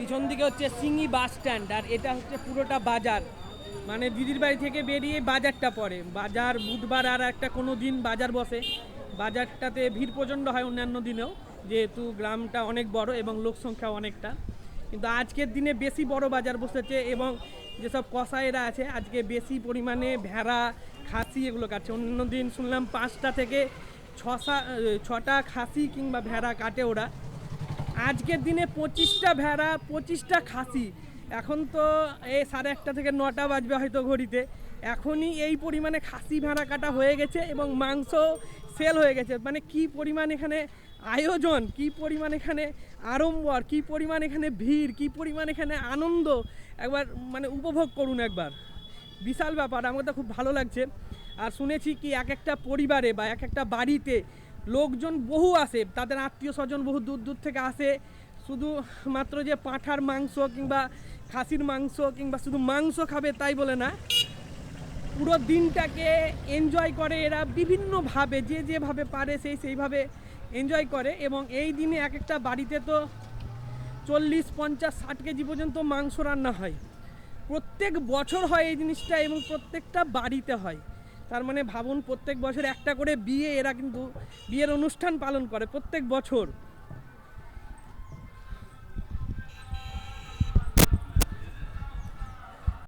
পিছন দিকে হচ্ছে সিঙ্গি বাস স্ট্যান্ড, আর এটা হচ্ছে পুরোটা বাজার। মানে দিদির বাড়ি থেকে বেরিয়ে বাজারটা পড়ে। বাজার বুধবার আর একটা কোনো দিন বাজার বসে। বাজারটাতে ভিড় প্রচণ্ড হয় অন্যান্য দিনেও, যেহেতু গ্রামটা অনেক বড় এবং লোক সংখ্যা অনেকটা। কিন্তু আজকের দিনে বেশি বড় বাজার বসেছে এবং যেসব কসাইরা আছে আজকে বেশি পরিমাণে ভেড়া, খাসি এগুলো কাটছে। অন্য দিন শুনলাম 5টা থেকে 6টা খাসি কিংবা ভেড়া কাটে ওরা। আজকের দিনে 25টা ভেড়া, 25টা খাসি। এখন তো এই 1:30 থেকে 9টা বাজবে হয়তো ঘড়িতে, এখনই এই পরিমাণে খাসি ভেড়া কাটা হয়ে গেছে এবং মাংস সেল হয়ে গেছে। মানে কি পরিমাণ এখানে আয়োজন, কি পরিমাণ এখানে আড়ম্বর, কি পরিমাণ এখানে ভিড়, কি পরিমাণ এখানে আনন্দ, একবার মানে উপভোগ করুন একবার। বিশাল ব্যাপার, আমার তো খুব ভালো লাগছে। আর শুনেছি কি এক একটা পরিবারে বা এক একটা বাড়িতে লোকজন বহু আসে, তাদের আত্মীয় স্বজন বহু দূর দূর থেকে আসে। শুধু মাত্র যে পাঁঠার মাংস কিংবা খাসির মাংস কিংবা শুধু মাংস খাবে তাই বলে না, পুরো দিনটাকে এনজয় করে এরা বিভিন্নভাবে, যে যেভাবে পারে সেইভাবে এনজয় করে। এবং এই দিনে এক একটা বাড়িতে তো 40, 50, 60 কেজি পর্যন্ত মাংস রান্না হয়। প্রত্যেক বছর হয় এই জিনিসটা এবং প্রত্যেকটা বাড়িতে হয়। তার মানে ভাবুন, প্রত্যেক বছর একটা করে বিয়ে, এরা কিন্তু বিয়ের অনুষ্ঠান পালন করে প্রত্যেক বছর।